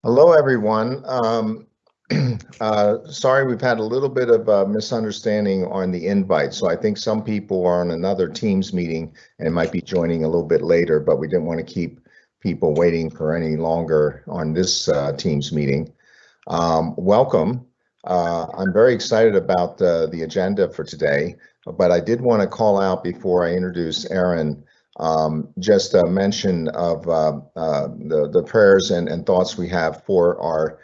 Hello, everyone. Sorry, we've had a little bit of a misunderstanding on the invite. So I think some people are on another Teams meeting and might be joining a little bit later, but we didn't want to keep people waiting for any longer on this Teams meeting. Welcome. I'm very excited about the agenda for today, but I did want to call out before I introduce Erin, just a mention of the prayers and thoughts we have for our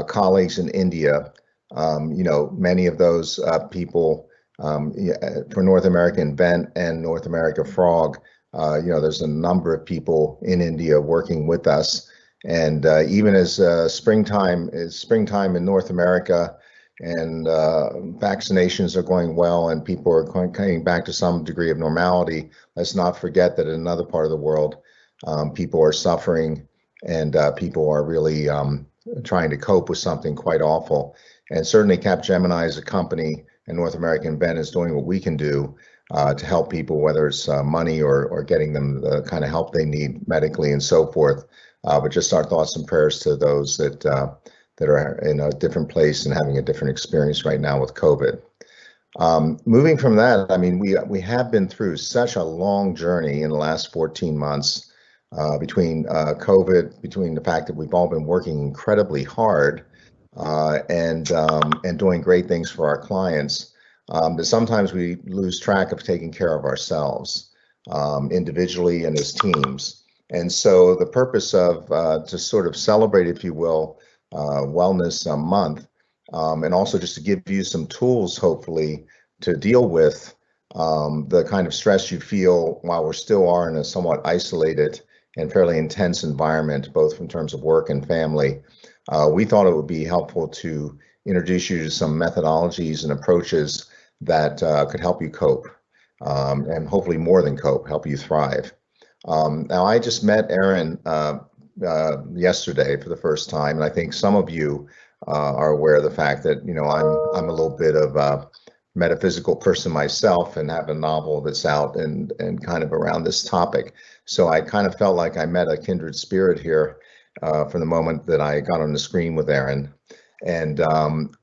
colleagues in India. Many of those people for North American Vent and North America Frog, there's a number of people in India working with us. And even as springtime in North America, and vaccinations are going well, and people are coming back to some degree of normality, let's not forget that in another part of the world, people are suffering, and people are really trying to cope with something quite awful. And certainly Capgemini as a company and North American Vent is doing what we can do to help people, whether it's money or getting them the kind of help they need medically and so forth. But just our thoughts and prayers to those that are in a different place and having a different experience right now with COVID. Moving from that, I mean, we have been through such a long journey in the last 14 months between COVID, between the fact that we've all been working incredibly hard and doing great things for our clients, that sometimes we lose track of taking care of ourselves individually and as teams. And so the purpose of to sort of celebrate, if you will, Wellness Month, and also just to give you some tools, hopefully, to deal with the kind of stress you feel while we still are in a somewhat isolated and fairly intense environment, both in terms of work and family. We thought it would be helpful to introduce you to some methodologies and approaches that could help you cope, and hopefully more than cope, help you thrive. Now, I just met Erin yesterday for the first time, and I think some of you are aware of the fact that I'm a little bit of a metaphysical person myself and have a novel that's out and kind of around this topic. So I kind of felt like I met a kindred spirit here from the moment that I got on the screen with Erin. And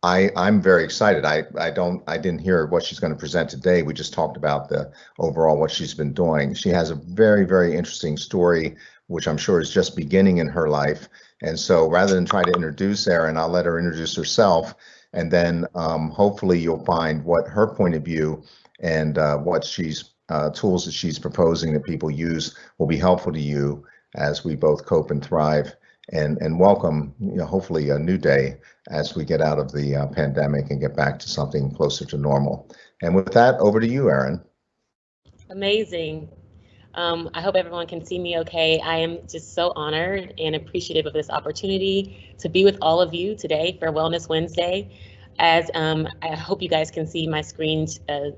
I'm very excited. I didn't hear what she's going to present today. We just talked about the overall what she's been doing. She has a very, very interesting story, which I'm sure is just beginning in her life. And so rather than try to introduce Erin, I'll let her introduce herself, and then hopefully you'll find what her point of view and what she's tools that she's proposing that people use will be helpful to you as we both cope and thrive and welcome, hopefully a new day as we get out of the pandemic and get back to something closer to normal. And with that, over to you, Erin. Amazing. I hope everyone can see me okay. I am just so honored and appreciative of this opportunity to be with all of you today for Wellness Wednesday. As I hope you guys can see my screen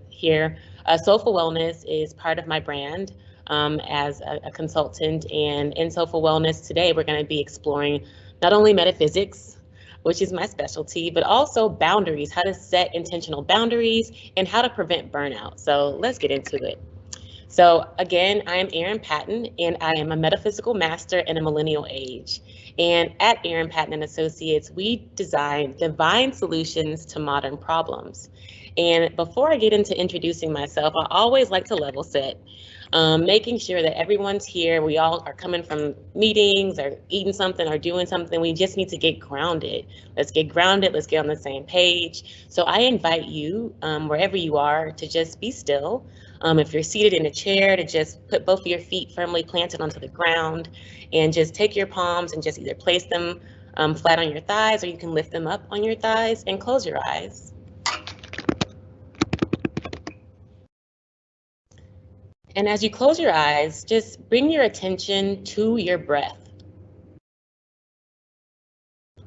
here, Soulful Wellness is part of my brand as a consultant. And in Soulful Wellness today, we're going to be exploring not only metaphysics, which is my specialty, but also boundaries, how to set intentional boundaries and how to prevent burnout. So let's get into it. So again, I am Erin Patten, and I am a metaphysical master in a millennial age. And at Erin Patten and Associates, we design divine solutions to modern problems. And before I get into introducing myself, I always like to level set, making sure that everyone's here. We all are coming from meetings or eating something or doing something. We just need to get grounded. Let's get grounded. Let's get on the same page. So I invite you, wherever you are, to just be still. If you're seated in a chair, to just put both of your feet firmly planted onto the ground and just take your palms and just either place them flat on your thighs, or you can lift them up on your thighs and close your eyes. And as you close your eyes, just bring your attention to your breath.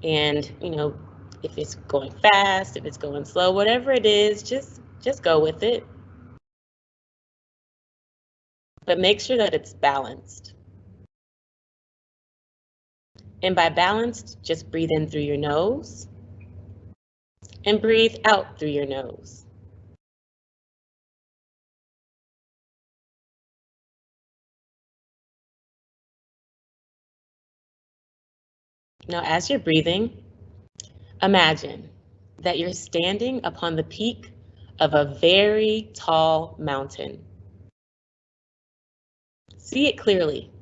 And, if it's going fast, if it's going slow, whatever it is, just go with it. But make sure that it's balanced. And by balanced, just breathe in through your nose and breathe out through your nose. Now, as you're breathing, imagine that you're standing upon the peak of a very tall mountain. See it clearly.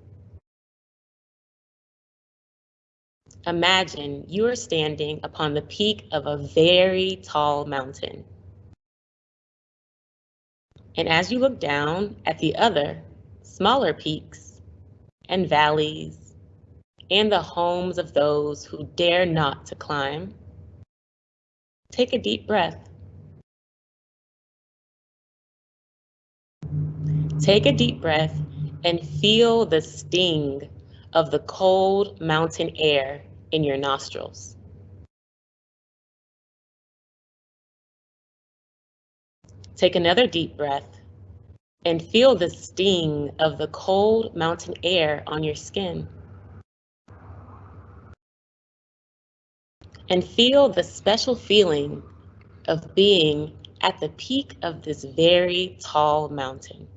Imagine you are standing upon the peak of a very tall mountain. And as you look down at the other, smaller peaks and valleys and the homes of those who dare not to climb, take a deep breath. Take a deep breath and feel the sting of the cold mountain air in your nostrils. Take another deep breath and feel the sting of the cold mountain air on your skin. And feel the special feeling of being at the peak of this very tall mountain.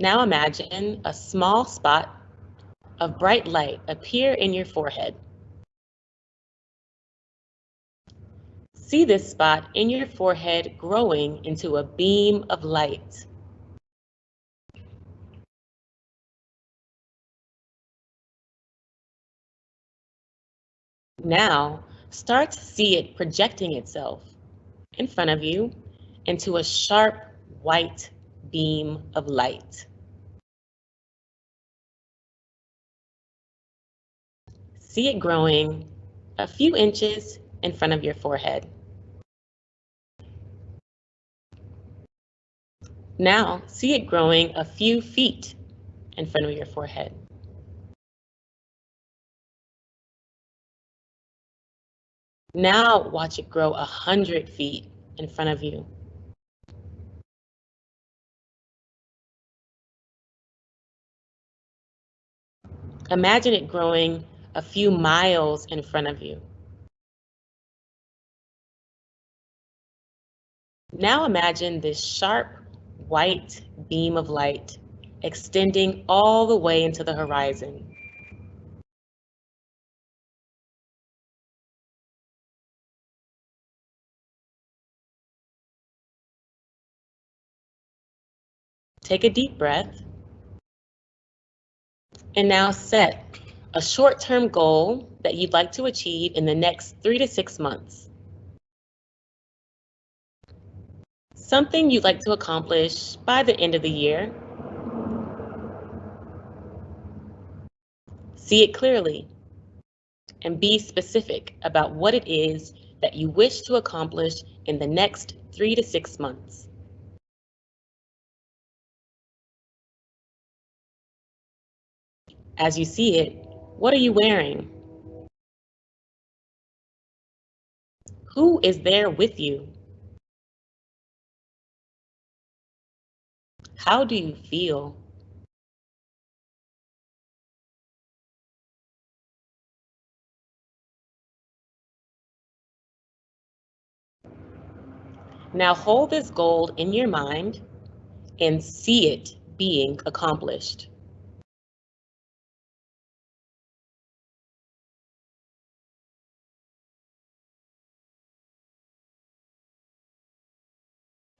Now imagine a small spot of bright light appear in your forehead. See this spot in your forehead growing into a beam of light. Now, start to see it projecting itself in front of you into a sharp white beam of light. See it growing a few inches in front of your forehead. Now, see it growing a few feet in front of your forehead. Now, watch it grow 100 feet in front of you. Imagine it growing a few miles in front of you. Now imagine this sharp white beam of light extending all the way into the horizon. Take a deep breath. And now set a short-term goal that you'd like to achieve in the next 3 to 6 months. Something you'd like to accomplish by the end of the year. See it clearly and be specific about what it is that you wish to accomplish in the next 3 to 6 months. As you see it, what are you wearing? Who is there with you? How do you feel? Now hold this goal in your mind and see it being accomplished.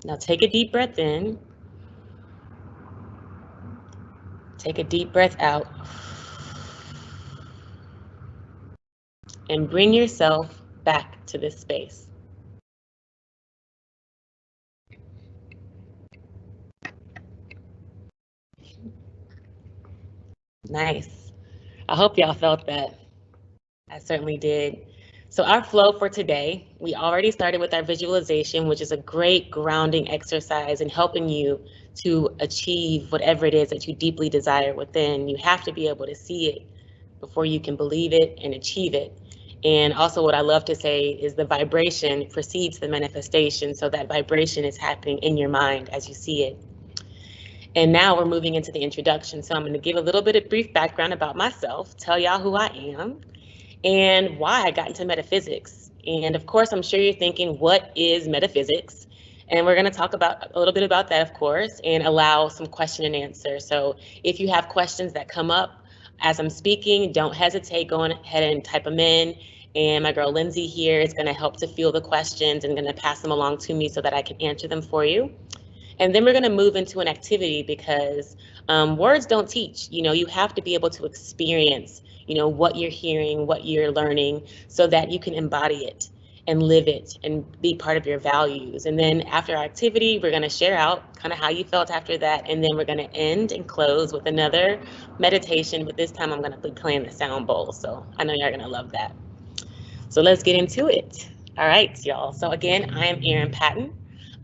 Now take a deep breath in. Take a deep breath out. And bring yourself back to this space. Nice. I hope y'all felt that. I certainly did. So our flow for today, we already started with our visualization, which is a great grounding exercise in helping you to achieve whatever it is that you deeply desire within. You have to be able to see it before you can believe it and achieve it. And also what I love to say is the vibration precedes the manifestation, so that vibration is happening in your mind as you see it. And now we're moving into the introduction. So I'm going to give a little bit of brief background about myself, tell y'all who I am, and why I got into metaphysics. And of course, I'm sure you're thinking, what is metaphysics? And we're going to talk about a little bit about that, of course, and allow some question and answer. So if you have questions that come up as I'm speaking, don't hesitate, go ahead and type them in. And my girl Lindsay here is going to help to field the questions and going to pass them along to me so that I can answer them for you. And then we're going to move into an activity because words don't teach. You have to be able to experience, what you're hearing, what you're learning, so that you can embody it and live it and be part of your values. And then after our activity, we're going to share out kind of how you felt after that. And then we're going to end and close with another meditation. But this time I'm going to be playing the sound bowl. So I know you're going to love that. So let's get into it. All right, y'all. So again, I am Erin Patten.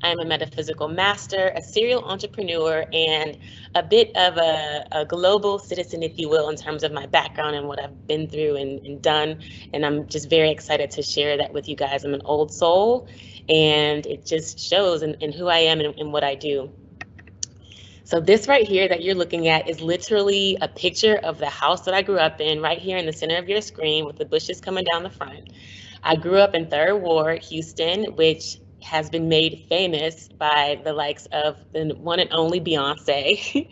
I'm a metaphysical master, a serial entrepreneur, and a bit of a global citizen, if you will, in terms of my background and what I've been through and done. And I'm just very excited to share that with you guys. I'm an old soul, and it just shows in who I am and what I do. So this right here that you're looking at is literally a picture of the house that I grew up in, right here in the center of your screen with the bushes coming down the front. I grew up in 3rd Ward, Houston, which has been made famous by the likes of the one and only Beyonce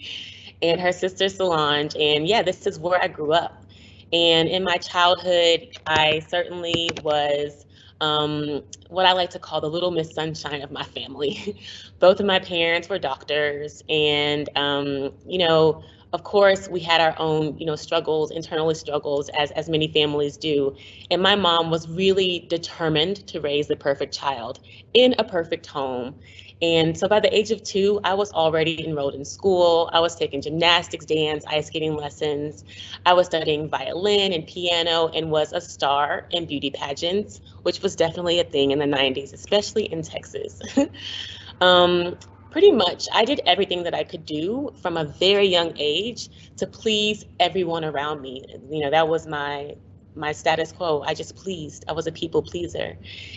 and her sister Solange. And yeah, this is where I grew up. And in my childhood, I certainly was what I like to call the little Miss Sunshine of my family. Both of my parents were doctors, and of course, we had our own, struggles, internally struggles, as many families do. And my mom was really determined to raise the perfect child in a perfect home. And so by the age of 2, I was already enrolled in school. I was taking gymnastics, dance, ice skating lessons. I was studying violin and piano and was a star in beauty pageants, which was definitely a thing in the 90s, especially in Texas. Pretty much, I did everything that I could do from a very young age to please everyone around me. That was my status quo. I just pleased. I was a people pleaser.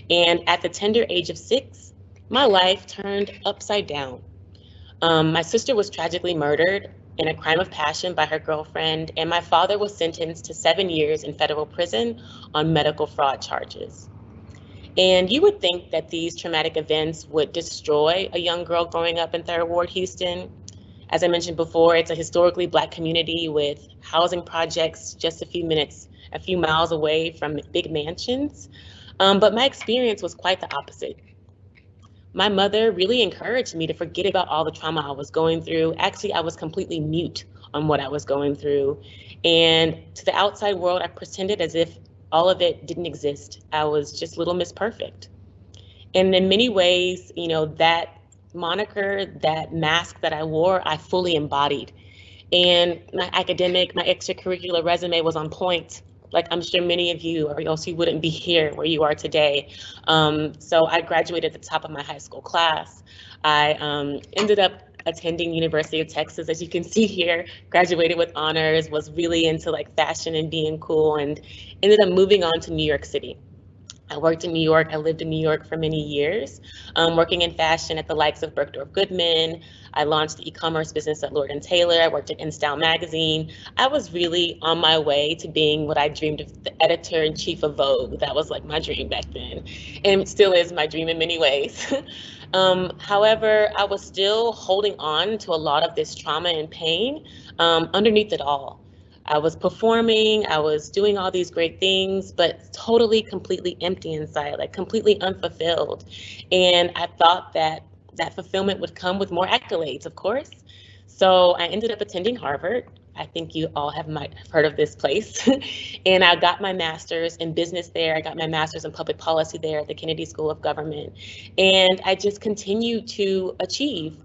And at the tender age of 6, my life turned upside down. My sister was tragically murdered in a crime of passion by her girlfriend, and my father was sentenced to 7 years in federal prison on medical fraud charges. And you would think that these traumatic events would destroy a young girl growing up in 3rd Ward, Houston. As I mentioned before, it's a historically Black community with housing projects just a few miles away from big mansions. But my experience was quite the opposite. My mother really encouraged me to forget about all the trauma I was going through. Actually, I was completely mute on what I was going through. And to the outside world, I pretended as if all of it didn't exist. I was just Little Miss Perfect. And in many ways, that moniker, that mask that I wore, I fully embodied. And my extracurricular resume was on point. Like I'm sure many of you, or else you wouldn't be here where you are today. So I graduated at the top of my high school class. I ended up attending University of Texas, as you can see here, graduated with honors, was really into like fashion and being cool, and ended up moving on to New York City. I worked in New York. I lived in New York for many years, working in fashion at the likes of Bergdorf Goodman. I launched the e-commerce business at Lord & Taylor. I worked at InStyle magazine. I was really on my way to being what I dreamed of, the editor-in-chief of Vogue. That was like my dream back then, and it still is my dream in many ways. However, I was still holding on to a lot of this trauma and pain underneath it all. I was performing, I was doing all these great things, but totally, completely empty inside, like completely unfulfilled. And I thought that fulfillment would come with more accolades, of course. So I ended up attending Harvard. I think you all might have heard of this place. And I got my master's in business there. I got my master's in public policy there at the Kennedy School of Government. And I just continued to achieve.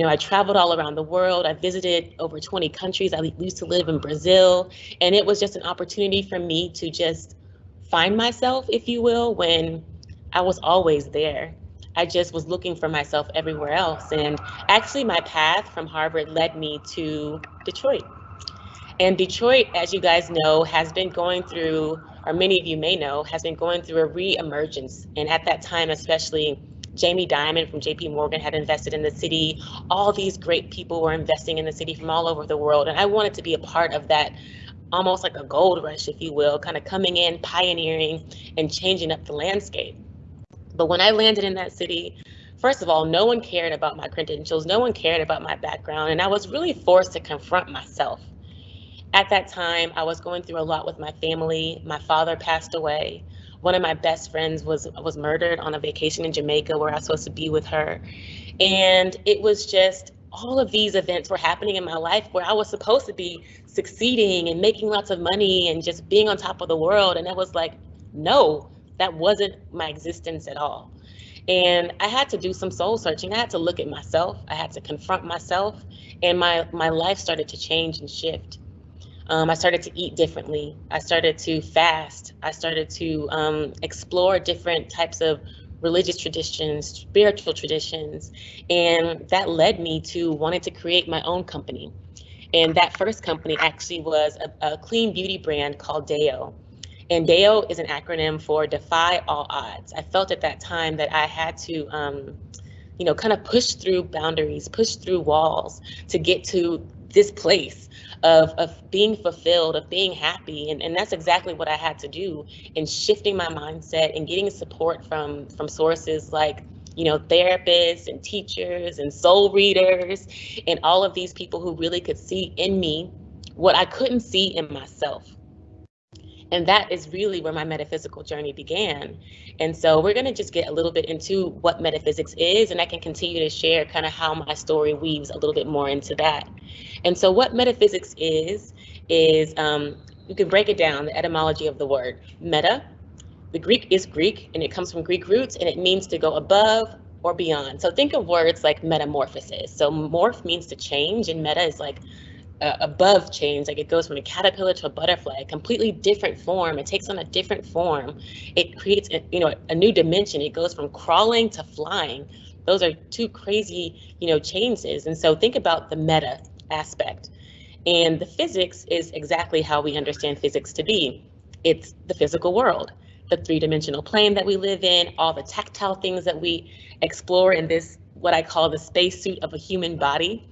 I traveled all around the world. I visited over 20 countries. I used to live in Brazil. And it was just an opportunity for me to just find myself, if you will, when I was always there. I just was looking for myself everywhere else. And actually, my path from Harvard led me to Detroit. And Detroit, as you guys know, has been going through, or many of you may know, has been going through a re-emergence. And at that time, especially, Jamie Dimon from JP Morgan had invested in the city. All these great people were investing in the city from all over the world. And I wanted to be a part of that, almost like a gold rush, if you will, kind of coming in, pioneering, and changing up the landscape. But when I landed in that city, first of all, no one cared about my credentials, no one cared about my background, and I was really forced to confront myself. At that time, I was going through a lot with my family. My father passed away. One of my best friends was murdered on a vacation in Jamaica where I was supposed to be with her. And it was just, all of these events were happening in my life where I was supposed to be succeeding and making lots of money and just being on top of the world. And it was like, no, that wasn't my existence at all. And I had to do some soul searching. I had to look at myself. I had to confront myself, and my life started to change and shift. I started to eat differently. I started to fast. I started to explore different types of religious traditions, spiritual traditions, and that led me to wanting to create my own company. And that first company actually was a clean beauty brand called Deo. And DEO is an acronym for Defy All Odds. I felt at that time that I had to, kind of push through boundaries, push through walls to get to this place of being fulfilled, of being happy. And that's exactly what I had to do in shifting my mindset and getting support from sources like, therapists and teachers and soul readers and all of these people who really could see in me what I couldn't see in myself. And that is really where my metaphysical journey began. And so we're going to just get a little bit into what metaphysics is, and I can continue to share kind of how my story weaves a little bit more into that. And so what metaphysics is you can break it down, the etymology of the word. Meta, the Greek is Greek, and it comes from Greek roots, and it means to go above or beyond. So think of words like metamorphosis. So morph means to change, and meta is like above change, like it goes from a caterpillar to a butterfly, a completely different form. It takes on a different form. It creates a new dimension. It goes from crawling to flying. Those are two crazy changes. And so think about the meta aspect. And the physics is exactly how we understand physics to be. It's the physical world, the three-dimensional plane that we live in, all the tactile things that we explore in this, what I call the spacesuit of a human body.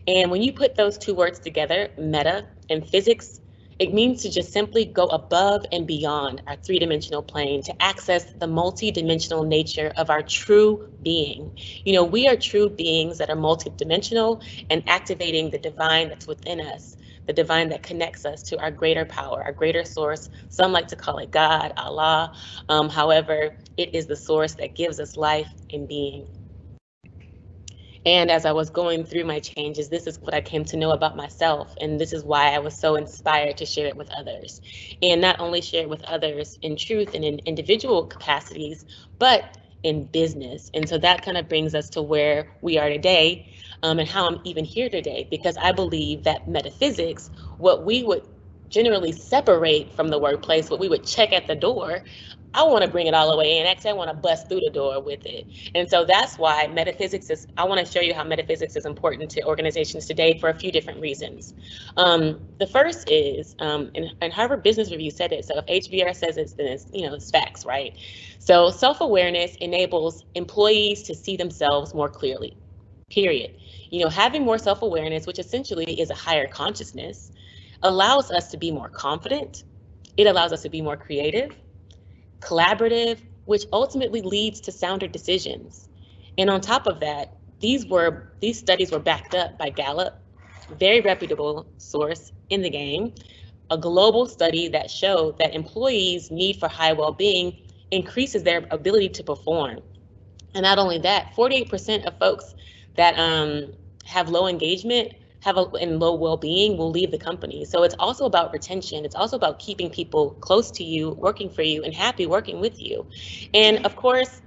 And when you put those two words together, meta and physics, it means to just simply go above and beyond our three-dimensional plane to access the multi-dimensional nature of our true being. We are true beings that are multi-dimensional and activating the divine that's within us, the divine that connects us to our greater power, our greater source. Some like to call it God, Allah. However, it is the source that gives us life and being. And as I was going through my changes, this is what I came to know about myself. And this is why I was so inspired to share it with others. And not only share it with others in truth and in individual capacities, but in business. And so that kind of brings us to where we are today, and how I'm even here today, because I believe that metaphysics, what we would generally separate from the workplace, what we would check at the door, I want to bring it all the way in. Actually, I want to bust through the door with it. And so that's why metaphysics is, I want to show you how metaphysics is important to organizations today for a few different reasons. The first is, and Harvard Business Review said it, so if HBR says it's, then it's, it's facts, right? So self-awareness enables employees to see themselves more clearly, period. Having more self-awareness, which essentially is a higher consciousness, allows us to be more confident. It allows us to be more creative, collaborative, which ultimately leads to sounder decisions. And on top of that, these studies were backed up by Gallup, very reputable source in the game, a global study that showed that employees' need for high well-being increases their ability to perform. And not only that, 48% of folks that have low engagement and low well-being will leave the company. So it's also about retention. It's also about keeping people close to you, working for you, and happy working with you. And of course,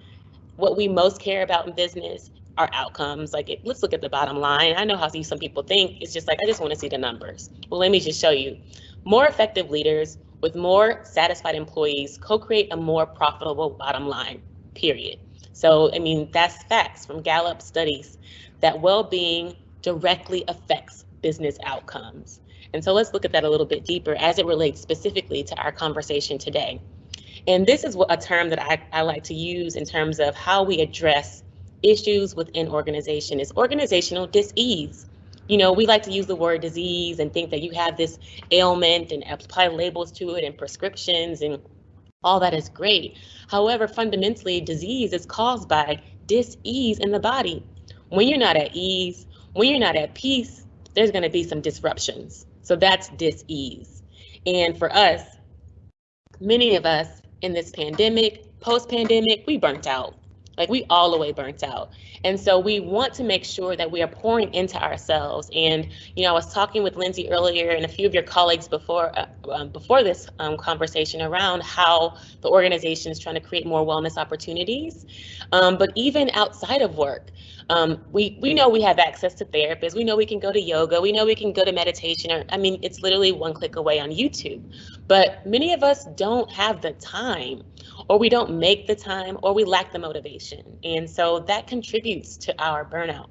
what we most care about in business are outcomes. Let's look at the bottom line. I know how some people think. It's just like, I just want to see the numbers. Well, let me just show you. More effective leaders with more satisfied employees co-create a more profitable bottom line, period. So, that's facts from Gallup studies that well-being directly affects business outcomes. And so let's look at that a little bit deeper as it relates specifically to our conversation today. And this is a term that I like to use in terms of how we address issues within organization is organizational dis-ease. We like to use the word disease and think that you have this ailment and apply labels to it and prescriptions, and all that is great. However, fundamentally, disease is caused by dis-ease in the body. When you're not at ease, when you're not at peace, there's going to be some disruptions. So that's dis-ease. And for us, many of us in this pandemic, post-pandemic, we burnt out. Like we all the way burnt out. And so we want to make sure that we are pouring into ourselves. And, I was talking with Lindsay earlier and a few of your colleagues before this conversation around how the organization is trying to create more wellness opportunities. But even outside of work, we know we have access to therapists. We know we can go to yoga. We know we can go to meditation. It's literally one click away on YouTube. But many of us don't have the time, or we don't make the time, or we lack the motivation. And so that contributes to our burnout.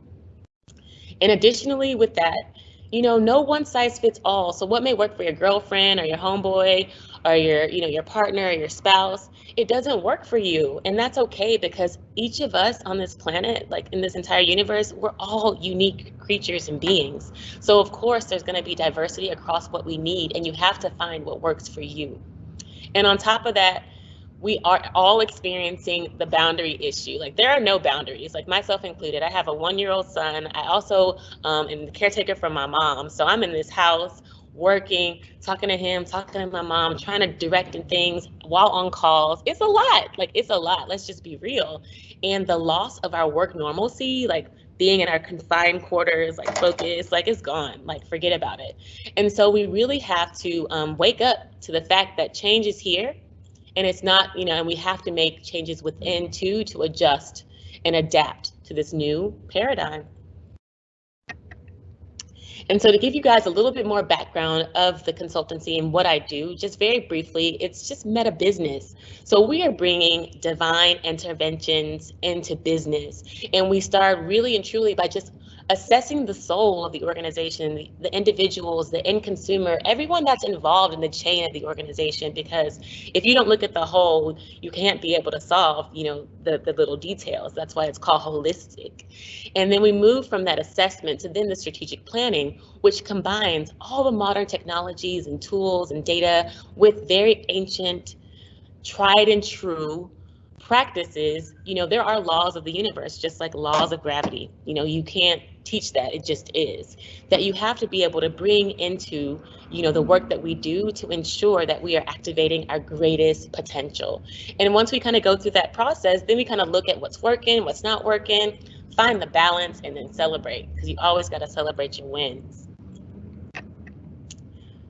And additionally with that, no one size fits all. So what may work for your girlfriend or your homeboy or your partner or your spouse, it doesn't work for you. And that's okay, because each of us on this planet, like in this entire universe, we're all unique creatures and beings. So of course there's going to be diversity across what we need, and you have to find what works for you. And on top of that, we are all experiencing the boundary issue. Like there are no boundaries, like myself included. I have a 1-year-old son. I also am the caretaker for my mom. So I'm in this house working, talking to him, talking to my mom, trying to direct things while on calls. It's a lot, let's just be real. And the loss of our work normalcy, like being in our confined quarters, like focus, like it's gone, like forget about it. And so we really have to wake up to the fact that change is here. And it's not, and we have to make changes within too to adjust and adapt to this new paradigm. And so to give you guys a little bit more background of the consultancy and what I do, just very briefly, it's just meta business. So we are bringing divine interventions into business. And we start really and truly by just assessing the soul of the organization, the individuals, the end consumer, everyone that's involved in the chain of the organization. Because if you don't look at the whole, you can't be able to solve, the little details. That's why it's called holistic. And then we move from that assessment to then the strategic planning, which combines all the modern technologies and tools and data with very ancient, tried and true practices. There are laws of the universe, just like laws of gravity. You can't teach that, it just is. That you have to be able to bring into, the work that we do to ensure that we are activating our greatest potential. And once we kind of go through that process, then we kind of look at what's working, what's not working, find the balance, and then celebrate, because you always got to celebrate your wins.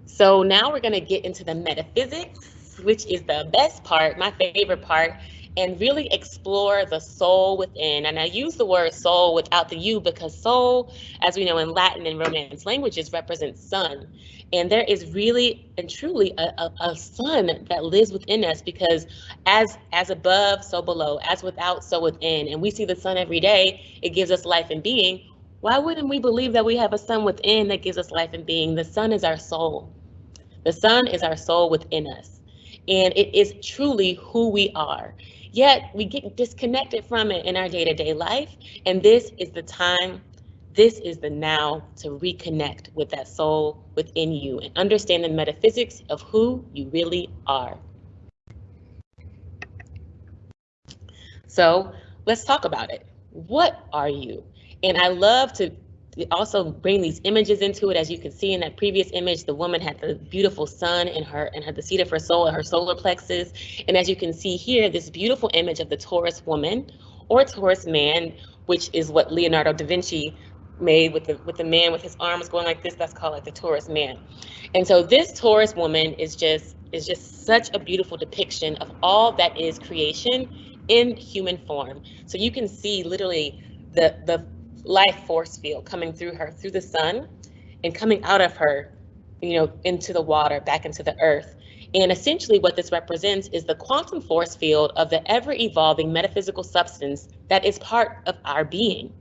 So now we're going to get into the metaphysics, which is the best part, my favorite part, and really explore the soul within. And I use the word soul without the U because soul, as we know in Latin and Romance languages, represents sun. And there is really and truly a sun that lives within us, because as above, so below, as without, so within. And we see the sun every day. It gives us life and being. Why wouldn't we believe that we have a sun within that gives us life and being? The sun is our soul. The sun is our soul within us. And it is truly who we are. Yet we get disconnected from it in our day-to-day life. And this is the time, this is the now to reconnect with that soul within you and understand the metaphysics of who you really are. So let's talk about it. What are you? And I love to also bring these images into it. As you can see in that previous image, the woman had the beautiful sun in her and had the seat of her soul at her solar plexus. And as you can see here, this beautiful image of the Taurus woman or Taurus man, which is what Leonardo da Vinci made with the man with his arms going like this. That's called like the Taurus man. And so this Taurus woman is just such a beautiful depiction of all that is creation in human form. So you can see literally the life force field coming through her, through the sun, and coming out of her, into the water, back into the earth. And essentially what this represents is the quantum force field of the ever-evolving metaphysical substance that is part of our being.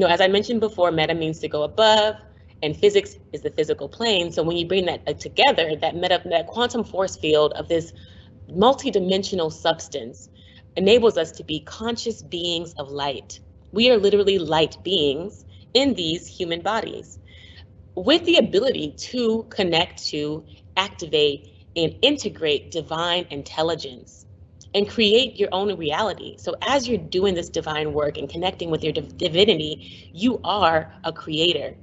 As I mentioned before, meta means to go above, and physics is the physical plane. So when you bring that together, that quantum force field of this multidimensional substance enables us to be conscious beings of light. We are literally light beings in these human bodies with the ability to connect to, activate, and integrate divine intelligence. and create your own reality. So as you're doing this divine work and connecting with your divinity, you are a creator.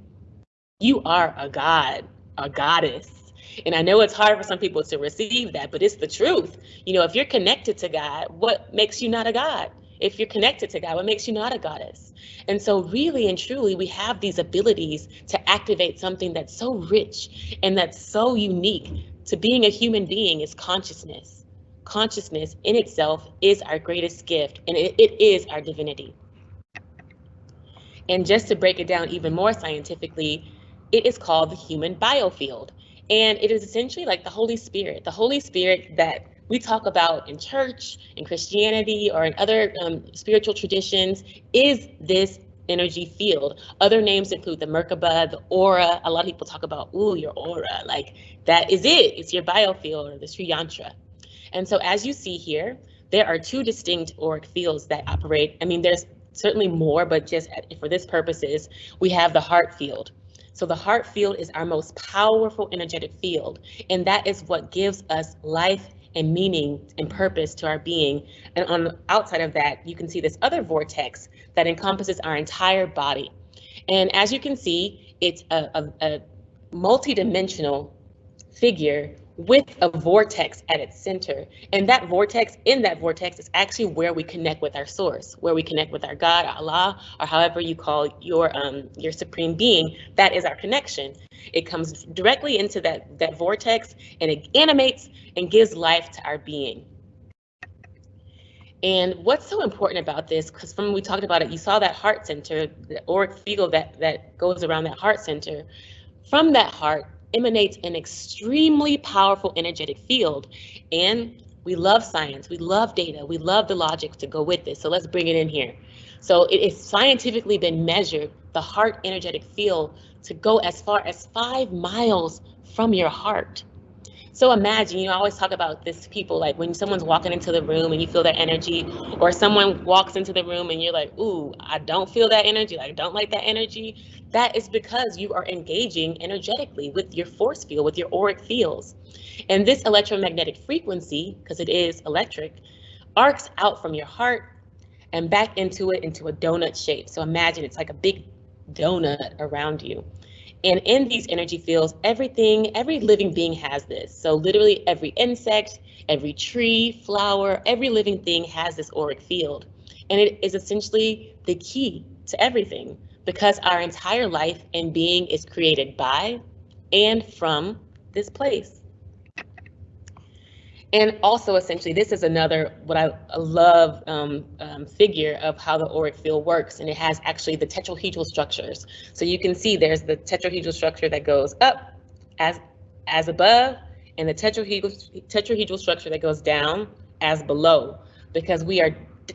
You are a god, a goddess. And I know it's hard for some people to receive that, but it's the truth. You know, if you're connected to God, what makes you not a god? If you're connected to God, what makes you not a goddess? And so really and truly, we have these abilities to activate something that's so rich and that's so unique to being a human being is consciousness. Consciousness in itself is our greatest gift, and it is our divinity. And just to break it down even more scientifically, it is called the Human Biofield. And it is essentially like the Holy Spirit that we talk about in church, in Christianity, or in other spiritual traditions, is this energy field. Other names include the Merkaba, the aura. A lot of people talk about, ooh, your aura. Like, that is it. It's your biofield, or the Sri Yantra. And so as you see here, there are two distinct auric fields that operate. I mean, there's certainly more, but just for this purposes, we have the heart field. So the heart field is our most powerful energetic field, and that is what gives us life and meaning and purpose to our being. And on the outside of that, you can see this other vortex that encompasses our entire body. And as you can see, it's a multi-dimensional figure with a vortex at its center. And that vortex, in that vortex, is actually where we connect with our source, where we connect with our God, Allah, or however you call your supreme being. That is our connection. It comes directly into that vortex, and it animates and gives life to our being. And what's so important about this, because when we talked about it, you saw that heart center, the auric field that goes around that heart center. From that heart emanates an extremely powerful energetic field. And we love science, we love data, we love the logic to go with this. So let's bring it in here. So it is scientifically been measured, the heart energetic field, to go as far as 5 miles from your heart. So imagine, you always talk about this, people, like when someone's walking into the room and you feel their energy, or someone walks into the room and you're like, ooh, I don't feel that energy, like I don't like that energy. That is because you are engaging energetically with your force field, with your auric fields. And this electromagnetic frequency, because it is electric, arcs out from your heart and back into a donut shape. So imagine it's like a big donut around you. And in these energy fields, every living being has this. So literally every insect, every tree, flower, every living thing has this auric field. And it is essentially the key to everything, because our entire life and being is created by and from this place. And also, essentially, this is another, what I love, figure of how the auric field works. And it has actually the tetrahedral structures. So you can see there's the tetrahedral structure that goes up as above, and the tetrahedral structure that goes down as below, because we are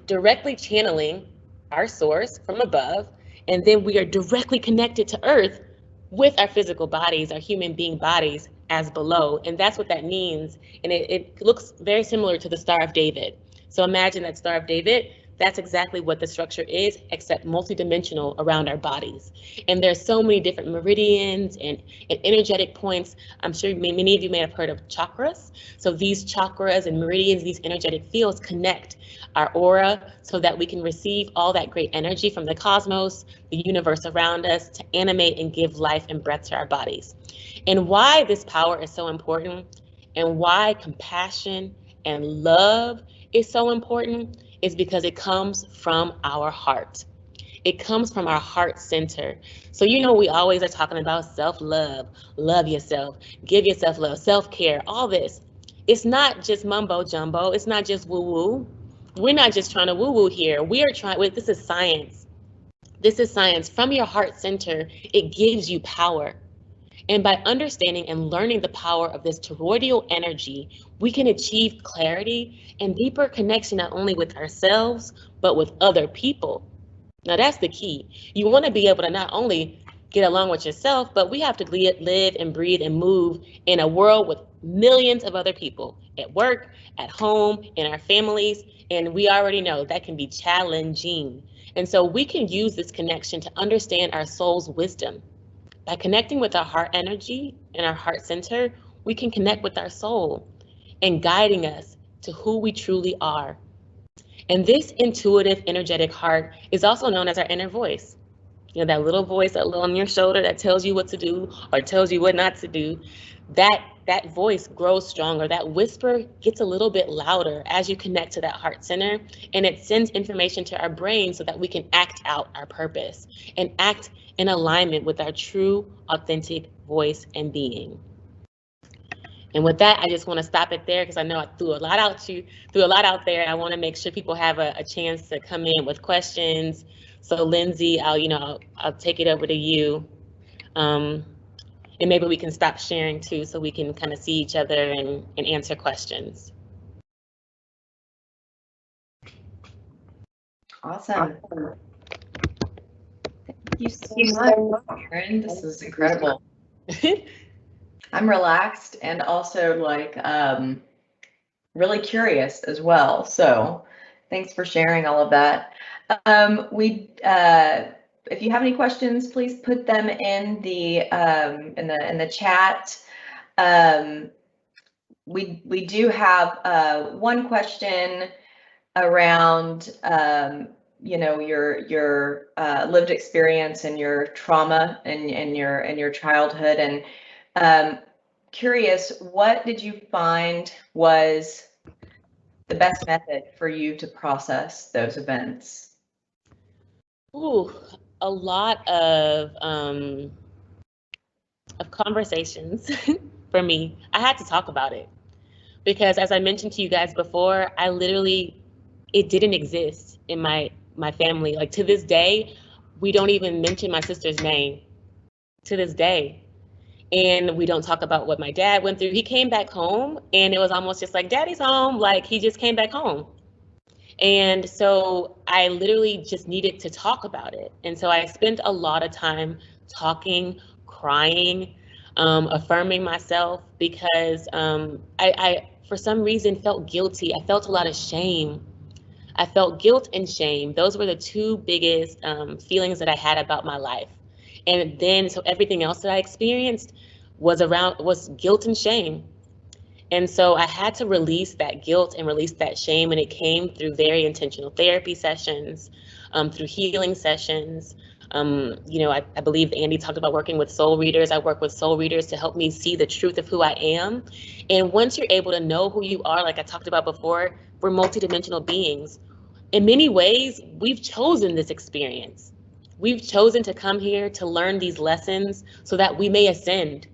directly channeling our source from above, and then we are directly connected to Earth with our physical bodies, our human being bodies, as below. And that's what that means. And it looks very similar to the Star of David. So imagine that Star of David, that's exactly what the structure is, except multidimensional around our bodies. And there's so many different meridians and energetic points. I'm sure many of you may have heard of chakras. So these chakras and meridians, these energetic fields connect our aura so that we can receive all that great energy from the cosmos, the universe around us, to animate and give life and breath to our bodies. And why this power is so important, and why compassion and love is so important, is because it comes from our heart. It comes from our heart center. So, you know, we always are talking about self-love, love yourself, give yourself love, self-care, all this. It's not just mumbo jumbo. It's not just woo-woo. We're not just trying to woo-woo here. We are trying, this is science. This is science. From your heart center, it gives you power. And by understanding and learning the power of this toroidal energy, we can achieve clarity and deeper connection, not only with ourselves, but with other people. Now that's the key. You want to be able to not only get along with yourself, but we have to live and breathe and move in a world with millions of other people, at work, at home, in our families. And we already know that can be challenging. And so we can use this connection to understand our soul's wisdom. By connecting with our heart energy and our heart center, we can connect with our soul and guiding us to who we truly are. And this intuitive, energetic heart is also known as our inner voice. You know, that little voice, that little on your shoulder that tells you what to do or tells you what not to do, that voice grows stronger. That whisper gets a little bit louder as you connect to that heart center, and it sends information to our brain so that we can act out our purpose and act in alignment with our true, authentic voice and being. And with that, I just want to stop it there because I know I threw a lot out there. I want to make sure people have a chance to come in with questions. So Lindsay, I'll take it over to you. And maybe we can stop sharing too, so we can kind of see each other and answer questions. Awesome. Thank you so much, Erin. This is incredible. I'm relaxed and also like really curious as well. So thanks for sharing all of that. If you have any questions, please put them in the chat. We do have one question around your lived experience and your trauma and your childhood, and curious, what did you find was the best method for you to process those events? Ooh, a lot of conversations for me. I had to talk about it because, as I mentioned to you guys before, it didn't exist in my family. Like, to this day, we don't even mention my sister's name to this day. And we don't talk about what my dad went through. He came back home and it was almost just like, Daddy's home. Like, he just came back home. And so I literally just needed to talk about it. And so I spent a lot of time talking, crying, affirming myself, because I for some reason felt guilty. I felt a lot of shame. I felt guilt and shame. Those were the two biggest feelings that I had about my life. And then, so everything else that I experienced was guilt and shame. And so I had to release that guilt and release that shame. And it came through very intentional therapy sessions, through healing sessions. I believe Andy talked about working with soul readers. I work with soul readers to help me see the truth of who I am. And once you're able to know who you are, like I talked about before, we're multidimensional beings. In many ways, we've chosen this experience. We've chosen to come here to learn these lessons so that we may ascend.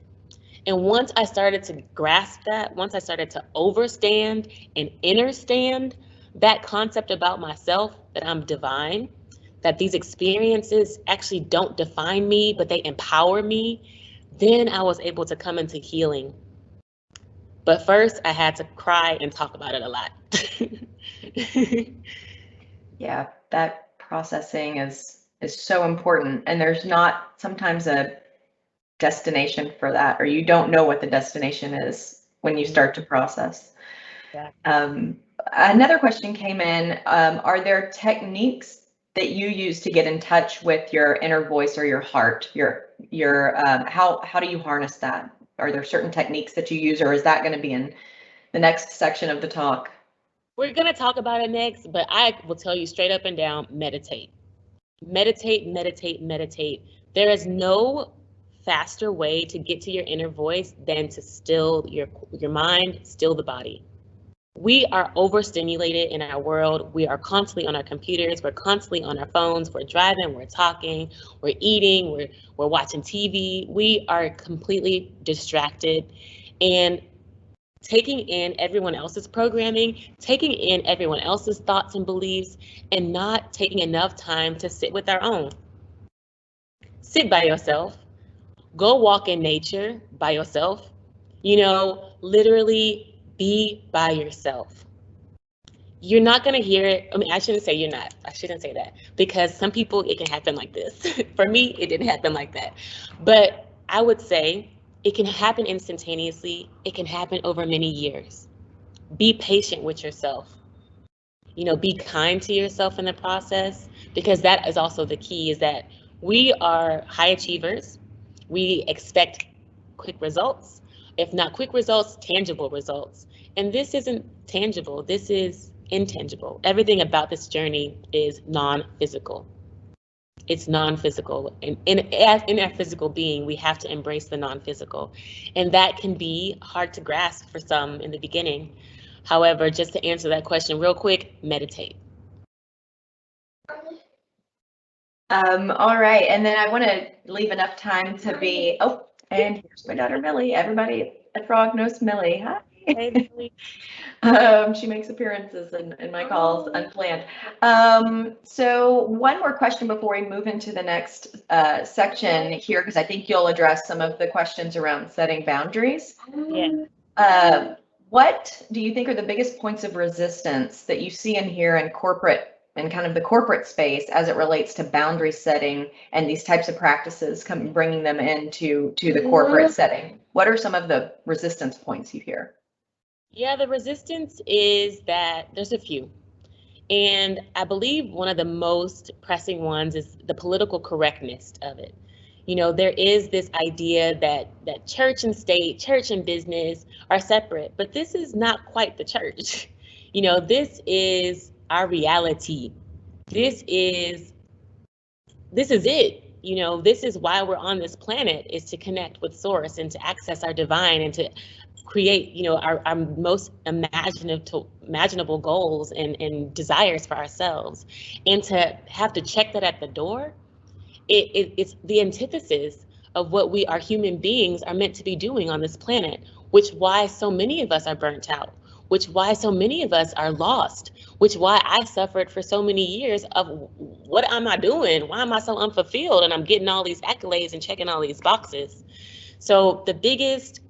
And once I started to grasp that, once I started to overstand and understand that concept about myself, that I'm divine, that these experiences actually don't define me, but they empower me, then I was able to come into healing. But first, I had to cry and talk about it a lot. Yeah, that processing is so important, and there's not sometimes a destination for that, or you don't know what the destination is when you start to process. Yeah. Another question came in. Are there techniques that you use to get in touch with your inner voice or your heart? How do you harness that? Are there certain techniques that you use, or is that going to be in the next section of the talk? We're going to talk about it next, but I will tell you straight up and down, meditate. Meditate, meditate, meditate. There is no faster way to get to your inner voice than to still your mind, still the body. We are overstimulated in our world. We are constantly on our computers. We're constantly on our phones. We're driving, we're talking, we're eating, we're watching TV. We are completely distracted, and taking in everyone else's programming, taking in everyone else's thoughts and beliefs, and not taking enough time to sit with our own. Sit by yourself. Go walk in nature by yourself. Literally be by yourself. You're not going to hear it. I mean, I shouldn't say you're not. I shouldn't say that, because some people, it can happen like this. For me, it didn't happen like that. But I would say it can happen instantaneously. It can happen over many years. Be patient with yourself. Be kind to yourself in the process, because that is also the key, is that we are high achievers. We expect quick results, if not quick results, tangible results. And this isn't tangible, this is intangible. Everything about this journey is non-physical. It's non-physical, and in our physical being, we have to embrace the non-physical, and that can be hard to grasp for some in the beginning. However, just to answer that question real quick, meditate. All right, and then I want to leave enough time to be, oh, and here's my daughter Millie. Everybody at Frog knows Millie. Hi. Hey, Millie. She makes appearances in my calls unplanned. So one more question before we move into the next section here, because I think you'll address some of the questions around setting boundaries. Yeah. What do you think are the biggest points of resistance that you see in here in corporate and kind of the corporate space as it relates to boundary setting and these types of practices, bringing them into the corporate setting? What are some of the resistance points you hear? Yeah, the resistance is that there's a few. And I believe one of the most pressing ones is the political correctness of it. You know, there is this idea that church and state, church and business are separate, but this is not quite the church. You know, this is our reality. This is it. You know, this is why we're on this planet, is to connect with source and to access our divine and to create, you know, our most imaginable goals and desires for ourselves. And to have to check that at the door, it's the antithesis of what we, our human beings, are meant to be doing on this planet, which why so many of us are burnt out, which why so many of us are lost, which why I suffered for so many years of what am I doing? Why am I so unfulfilled? And I'm getting all these accolades and checking all these boxes. So the biggest,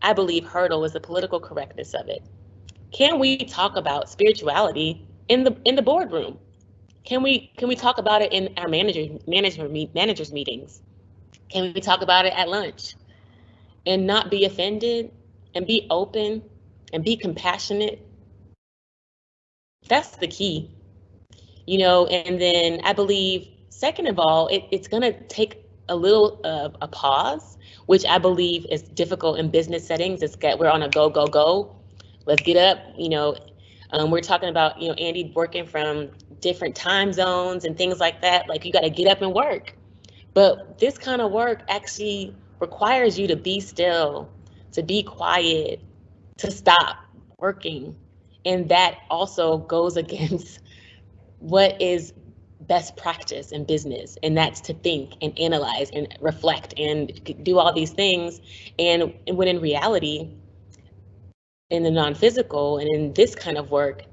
I believe, hurdle is the political correctness of it. Can we talk about spirituality in the boardroom? Can we talk about it in our managers meetings? Can we talk about it at lunch and not be offended and be open and be compassionate? That's the key, you know. And then I believe, second of all, it's going to take a little of a pause, which I believe is difficult in business settings. We're on a go, go, go. Let's get up, you know. We're talking about, you know, Andy working from different time zones and things like that. Like, you got to get up and work. But this kind of work actually requires you to be still, to be quiet, to stop working. And that also goes against what is best practice in business, and that's to think and analyze and reflect and do all these things. And when in reality, in the non-physical and in this kind of work,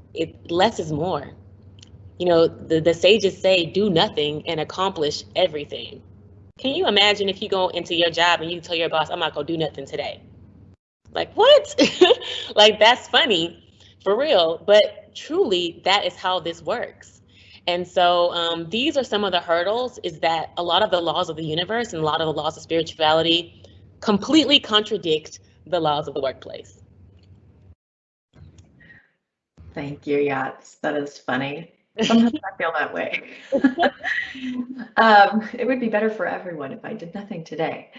less is more. You know, the sages say, do nothing and accomplish everything. Can you imagine if you go into your job and you tell your boss, I'm not gonna do nothing today? Like, what? Like, that's funny, for real. But truly, that is how this works. And so these are some of the hurdles, is that a lot of the laws of the universe and a lot of the laws of spirituality completely contradict the laws of the workplace. Thank you. Yes, that is funny. Sometimes I feel that way. It would be better for everyone if I did nothing today.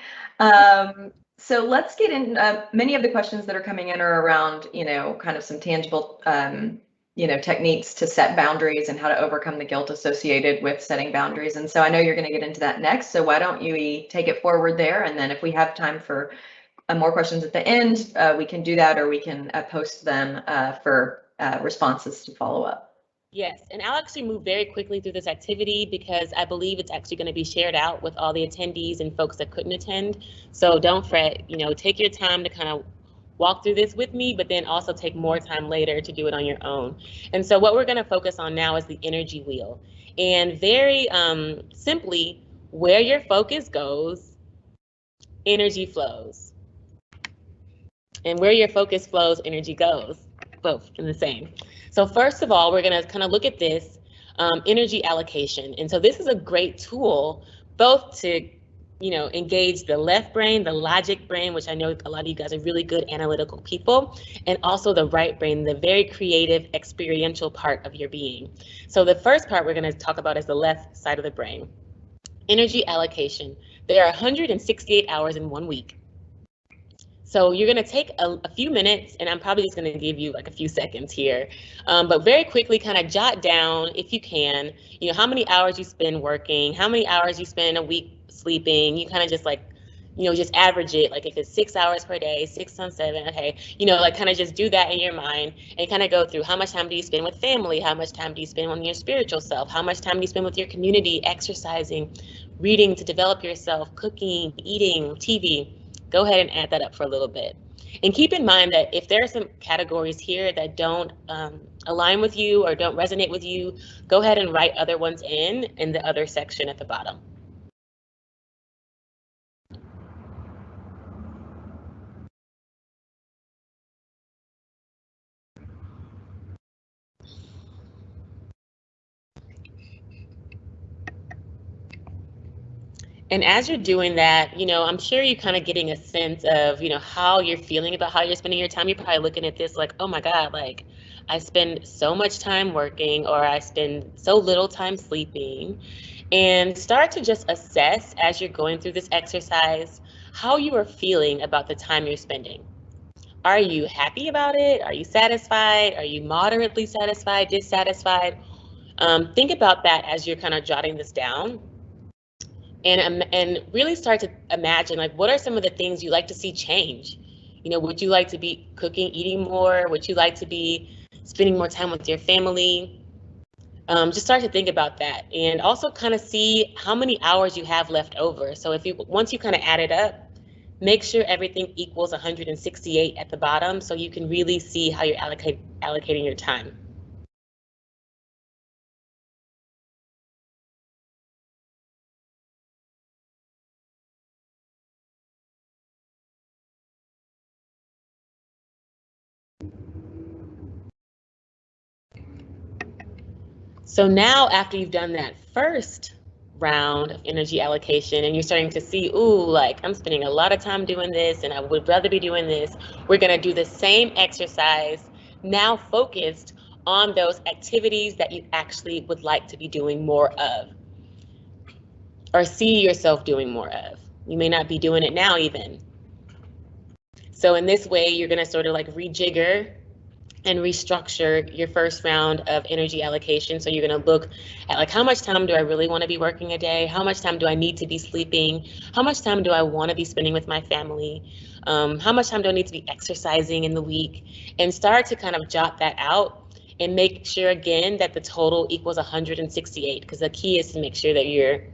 So let's get in. Many of the questions that are coming in are around, you know, kind of some tangible, you know, techniques to set boundaries and how to overcome the guilt associated with setting boundaries. And so I know you're going to get into that next. So why don't you take it forward there? And then if we have time for more questions at the end, we can do that, or we can post them for responses to follow up. Yes, and I'll actually move very quickly through this activity because I believe it's actually going to be shared out with all the attendees and folks that couldn't attend. So don't fret, you know, take your time to kind of walk through this with me, but then also take more time later to do it on your own. And so what we're going to focus on now is the energy wheel. And very simply, where your focus goes, energy flows. And where your focus flows, energy goes. Both in the same. So first of all, we're going to kind of look at this energy allocation. And so this is a great tool, both to, you know, engage the left brain, the logic brain, which I know a lot of you guys are really good analytical people, and also the right brain, the very creative, experiential part of your being. So the first part we're going to talk about is the left side of the brain. Energy allocation. There are 168 hours in 1 week. So you're going to take a few minutes, and I'm probably just going to give you like a few seconds here, but very quickly kind of jot down, if you can, how many hours you spend working, how many hours you spend a week sleeping. You kind of just like, just average it. Like if it's 6 hours per day, 6 on 7, okay, like kind of just do that in your mind and kind of go through how much time do you spend with family, how much time do you spend on your spiritual self, how much time do you spend with your community, exercising, reading to develop yourself, cooking, eating, TV. Go ahead and add that up for a little bit. And keep in mind that if there are some categories here that don't align with you or don't resonate with you, go ahead and write other ones in the other section at the bottom. And as you're doing that, I'm sure you're kind of getting a sense of, how you're feeling about how you're spending your time. You're probably looking at this like, oh my God, like I spend so much time working, or I spend so little time sleeping. And start to just assess as you're going through this exercise, how you are feeling about the time you're spending. Are you happy about it? Are you satisfied? Are you moderately satisfied, dissatisfied? Think about that as you're kind of jotting this down. And really start to imagine, like, what are some of the things you like to see change? Would you like to be cooking, eating more? Would you like to be spending more time with your family? Just start to think about that, and also kind of see how many hours you have left over. So once you kind of add it up, make sure everything equals 168 at the bottom, so you can really see how you're allocating your time. So now, after you've done that first round of energy allocation and you're starting to see, ooh, like I'm spending a lot of time doing this and I would rather be doing this, we're going to do the same exercise, now focused on those activities that you actually would like to be doing more of, or see yourself doing more of. You may not be doing it now even. So in this way, you're going to sort of like rejigger and restructure your first round of energy allocation. So you're going to look at like, how much time do I really want to be working a day? How much time do I need to be sleeping? How much time do I want to be spending with my family? How much time do I need to be exercising in the week? And start to kind of jot that out and make sure again that the total equals 168, because the key is to make sure that you're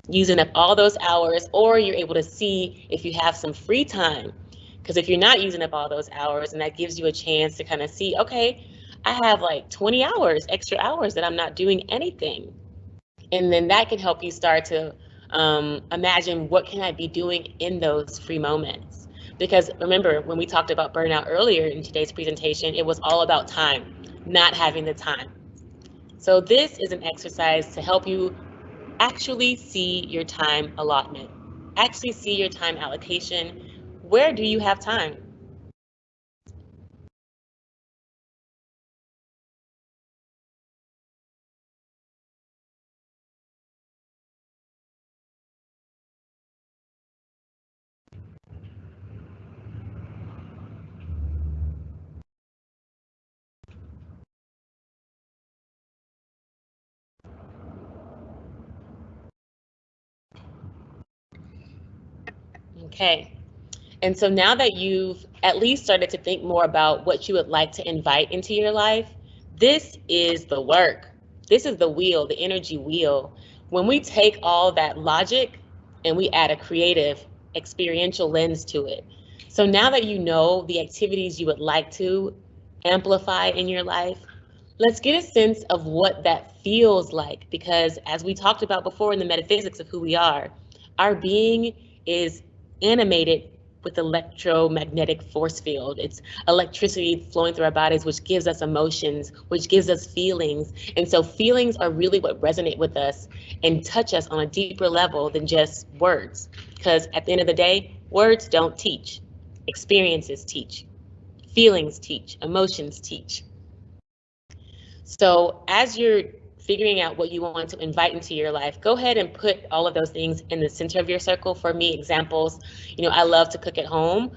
using up all those hours, or you're able to see if you have some free time. Because if you're not using up all those hours, and that gives you a chance to kind of see, okay, I have like 20 hours, extra hours that I'm not doing anything. And then that can help you start to imagine, what can I be doing in those free moments? Because remember, when we talked about burnout earlier in today's presentation, it was all about time, not having the time. So this is an exercise to help you actually see your time allotment, actually see your time allocation. Where do you have time? Okay. And so now that you've at least started to think more about what you would like to invite into your life, this is the work. This is the wheel, the energy wheel. When we take all that logic and we add a creative, experiential lens to it. So now that you know the activities you would like to amplify in your life, let's get a sense of what that feels like, because as we talked about before in the metaphysics of who we are, our being is animated with electromagnetic force field. It's electricity flowing through our bodies, which gives us emotions, which gives us feelings. And so feelings are really what resonate with us and touch us on a deeper level than just words. Because at the end of the day, words don't teach. Experiences teach. Feelings teach. Emotions teach. So as you're figuring out what you want to invite into your life, go ahead and put all of those things in the center of your circle. For me, examples, I love to cook at home.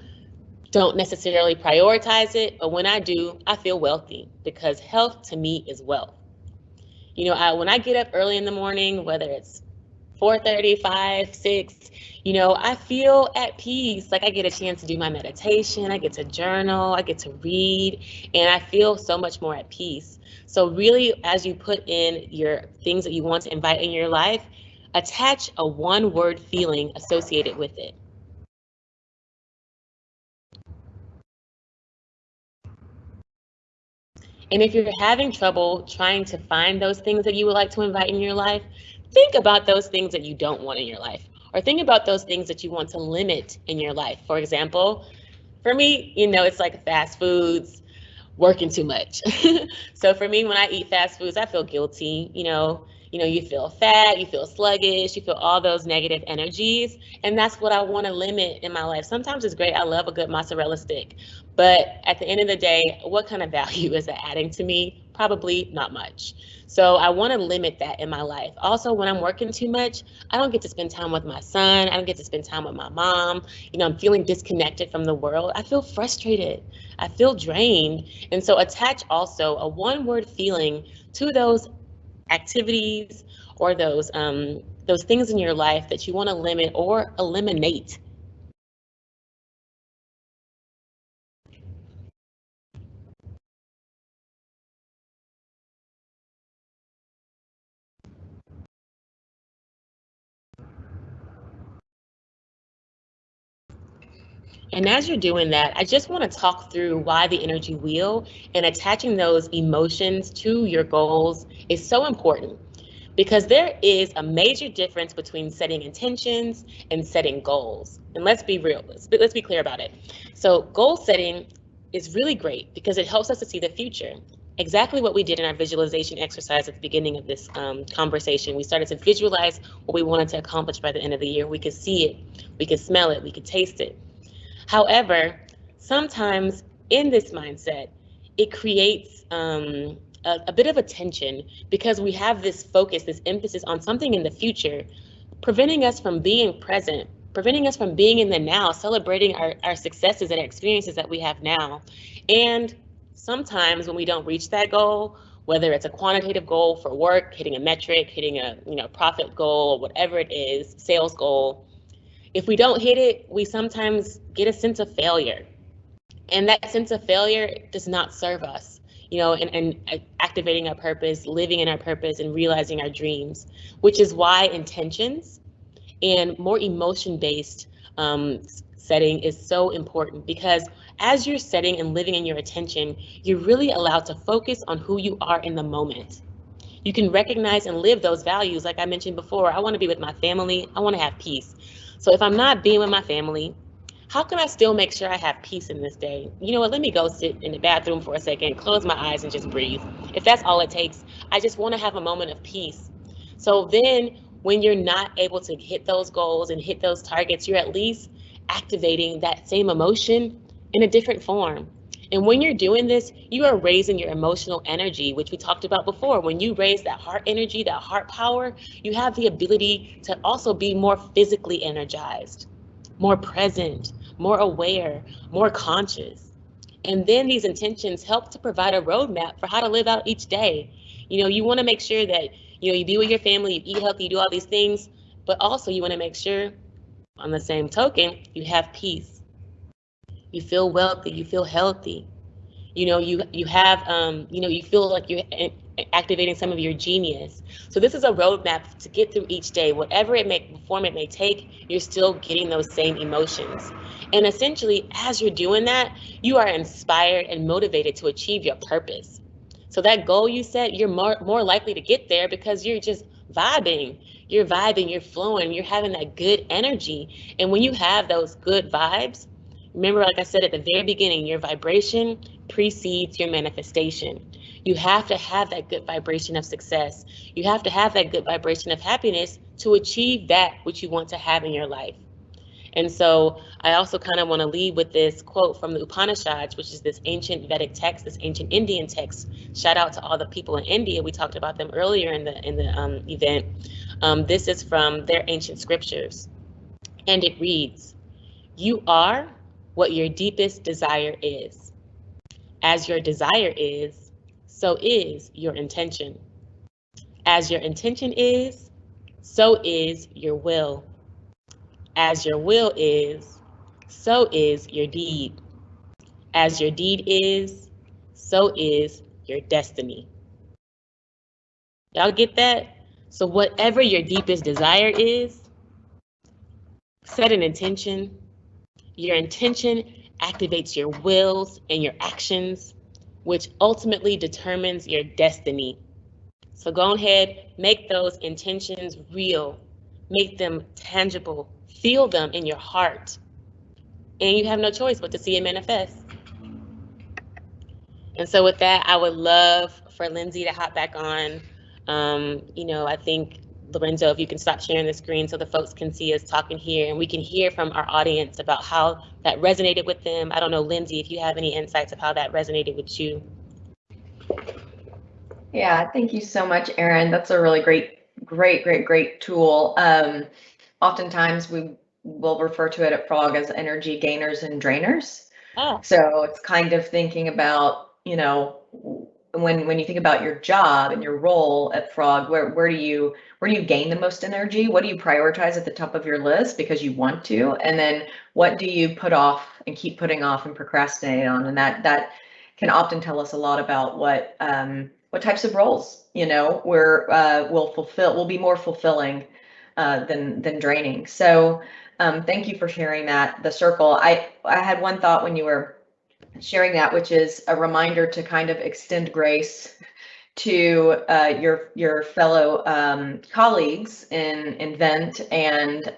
don't necessarily prioritize it, but when I do, I feel wealthy because health to me is wealth. You know, when I get up early in the morning, whether it's 4:30, 5, 6, you know, I feel at peace. Like I get a chance to do my meditation, I get to journal, I get to read, and I feel so much more at peace. So really, as you put in your things that you want to invite in your life, attach a one-word feeling associated with it. And if you're having trouble trying to find those things that you would like to invite in your life, think about those things that you don't want in your life, or think about those things that you want to limit in your life. For example, for me, you know, it's like fast foods, working too much. So for me, when I eat fast foods, I feel guilty. You feel fat, you feel sluggish, you feel all those negative energies, and that's what I want to limit in my life. Sometimes it's great. I love a good mozzarella stick, but at the end of the day, what kind of value is it adding to me? Probably not much. So I want to limit that in my life. Also, when I'm working too much, I don't get to spend time with my son. I don't get to spend time with my mom. You know, I'm feeling disconnected from the world. I feel frustrated. I feel drained. And so attach also a one-word feeling to those activities or those things in your life that you want to limit or eliminate. And as you're doing that, I just want to talk through why the energy wheel and attaching those emotions to your goals is so important. Because there is a major difference between setting intentions and setting goals. And let's be real, let's be clear about it. So goal setting is really great because it helps us to see the future. Exactly what we did in our visualization exercise at the beginning of this conversation. We started to visualize what we wanted to accomplish by the end of the year. We could see it, we could smell it, we could taste it. However, sometimes in this mindset, it creates a bit of a tension because we have this focus, this emphasis on something in the future, preventing us from being present, preventing us from being in the now, celebrating our successes and experiences that we have now. And sometimes when we don't reach that goal, whether it's a quantitative goal for work, hitting a metric, hitting a profit goal, whatever it is, sales goal, if we don't hit it, we sometimes get a sense of failure. And that sense of failure does not serve us, and activating our purpose, living in our purpose, and realizing our dreams, which is why intentions and more emotion-based setting is so important, because as you're setting and living in your attention, you're really allowed to focus on who you are in the moment. You can recognize and live those values. Like I mentioned before, I want to be with my family. I want to have peace. So if I'm not being with my family, how can I still make sure I have peace in this day? You know what, let me go sit in the bathroom for a second, close my eyes and just breathe. If that's all it takes, I just want to have a moment of peace. So then when you're not able to hit those goals and hit those targets, you're at least activating that same emotion in a different form. And when you're doing this, you are raising your emotional energy, which we talked about before. When you raise that heart energy, that heart power, you have the ability to also be more physically energized, more present, more aware, more conscious. And then these intentions help to provide a roadmap for how to live out each day. You want to make sure that, you be with your family, you eat healthy, you do all these things, but also you want to make sure, on the same token, you have peace. You feel wealthy, you feel healthy. You have, you feel like you're activating some of your genius. So this is a roadmap to get through each day. Whatever form it may take, you're still getting those same emotions. And essentially, as you're doing that, you are inspired and motivated to achieve your purpose. So that goal you set, you're more likely to get there because you're just vibing. You're vibing, you're flowing, you're having that good energy. And when you have those good vibes, remember, like I said at the very beginning, your vibration precedes your manifestation. You have to have that good vibration of success. You have to have that good vibration of happiness to achieve that which you want to have in your life. And so I also kind of want to lead with this quote from the Upanishads, which is this ancient Vedic text, this ancient Indian text. Shout out to all the people in India. We talked about them earlier in the event. This is from their ancient scriptures. And it reads, "You are what your deepest desire is. As your desire is, so is your intention. As your intention is, so is your will. As your will is, so is your deed. As your deed is, so is your destiny. Y'all get that? So whatever your deepest desire is, set an intention. Your intention activates your wills and your actions, which ultimately determines your destiny. So go ahead, make those intentions real, make them tangible, feel them in your heart, and you have no choice but to see it manifest. And so with that, I would love for Lindsay to hop back on. I think, Lorenzo, if you can stop sharing the screen so the folks can see us talking here and we can hear from our audience about how that resonated with them. I don't know, Lindsay, if you have any insights of how that resonated with you. Yeah, thank you so much, Erin. That's a really great tool. Oftentimes we will refer to it at Frog as energy gainers and drainers. Oh. So it's kind of thinking about, when you think about your job and your role at Frog, where do you gain the most energy? What do you prioritize at the top of your list because you want to? And then what do you put off and keep putting off and procrastinate on? And that can often tell us a lot about what types of roles, will be more fulfilling than draining. So thank you for sharing that. The circle. I had one thought when you were sharing that, which is a reminder to kind of extend grace to your fellow colleagues in Vent and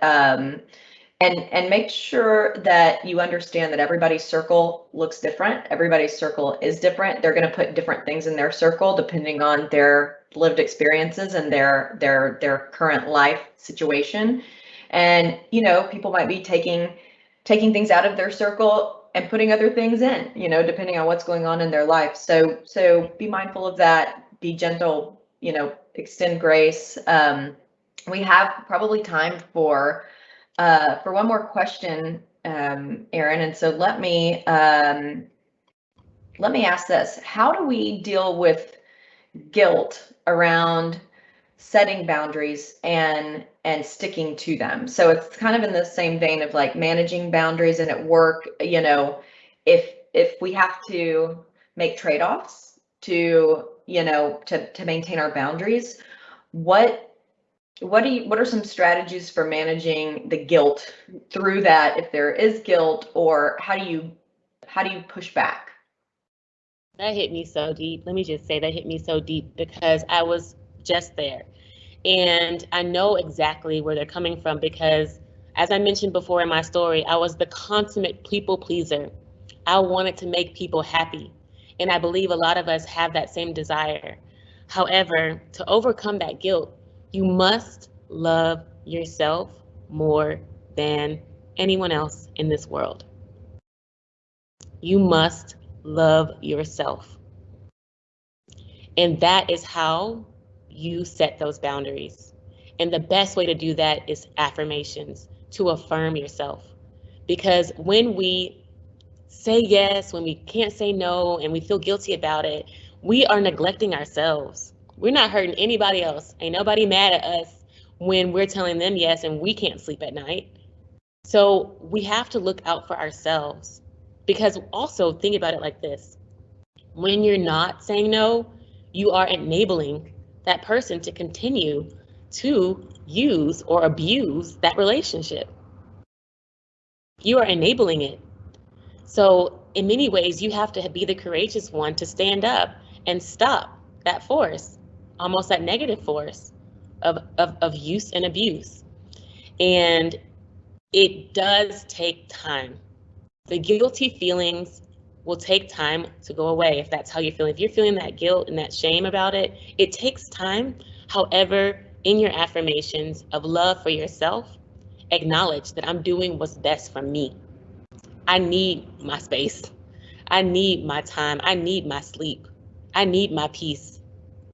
make sure that you understand that everybody's circle looks different. Everybody's circle is different. They're going to put different things in their circle depending on their lived experiences and their current life situation. And people might be taking things out of their circle and putting other things in, depending on what's going on in their life. So be mindful of that. Be gentle. Extend grace. We have probably time for one more question, Erin. And so let me ask this: how do we deal with guilt around setting boundaries and sticking to them? So it's kind of in the same vein of like managing boundaries and at work, if we have to make trade-offs to maintain our boundaries, what are some strategies for managing the guilt through that, if there is guilt, or how do you push back? That hit me so deep. Let me just say that hit me so deep because I was just there. And I know exactly where they're coming from because, as I mentioned before in my story, I was the consummate people pleaser. I wanted to make people happy. And I believe a lot of us have that same desire. However, to overcome that guilt, you must love yourself more than anyone else in this world. You must love yourself. And that is how you set those boundaries. And the best way to do that is affirmations, to affirm yourself. Because when we say yes, when we can't say no, and we feel guilty about it, we are neglecting ourselves. We're not hurting anybody else. Ain't nobody mad at us when we're telling them yes and we can't sleep at night. So we have to look out for ourselves. Because also think about it like this. When you're not saying no, you are enabling that person to continue to use or abuse that relationship. You are enabling it. So in many ways, you have to be the courageous one to stand up and stop that force, almost that negative force of use and abuse. And it does take time. The guilty feelings will take time to go away if that's how you're feeling. If you're feeling that guilt and that shame about it, it takes time. However, in your affirmations of love for yourself, acknowledge that I'm doing what's best for me. I need my space. I need my time. I need my sleep. I need my peace.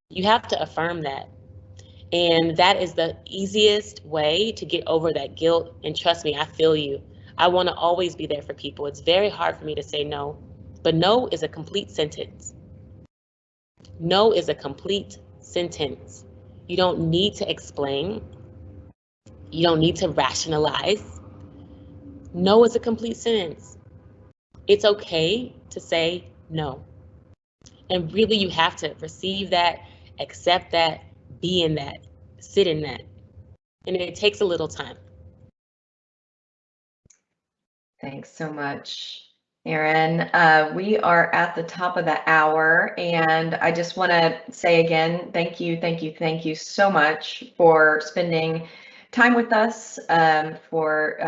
You have to affirm that. And that is the easiest way to get over that guilt. And trust me, I feel you. I want to always be there for people. It's very hard for me to say no, but no is a complete sentence. No is a complete sentence. You don't need to explain. You don't need to rationalize. No is a complete sentence. It's okay to say no. And really, you have to receive that, accept that, be in that, sit in that. And it takes a little time. Thanks so much, Erin. We are at the top of the hour, and I just want to say again, thank you so much for spending time with us, for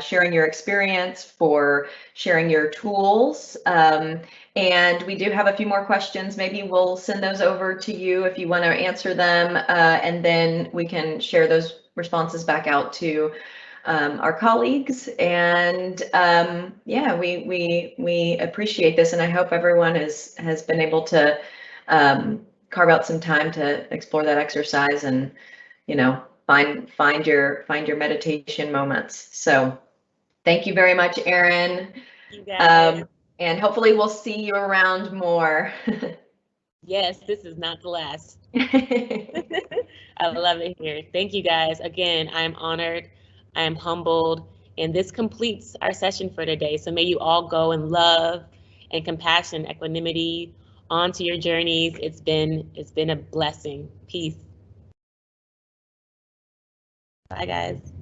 sharing your experience, for sharing your tools. And we do have a few more questions. Maybe we'll send those over to you if you want to answer them, and then we can share those responses back out to our colleagues. And yeah, we appreciate this, and I hope everyone has been able to carve out some time to explore that exercise and, you know, find your meditation moments. So thank you very much, Erin. You guys. And hopefully we'll see you around more. Yes, this is not the last. I love it here. Thank you guys. Again, I'm honored. I am humbled. And this completes our session for today. So may you all go in love and compassion, equanimity onto your journeys. It's been a blessing. Peace. Bye, guys.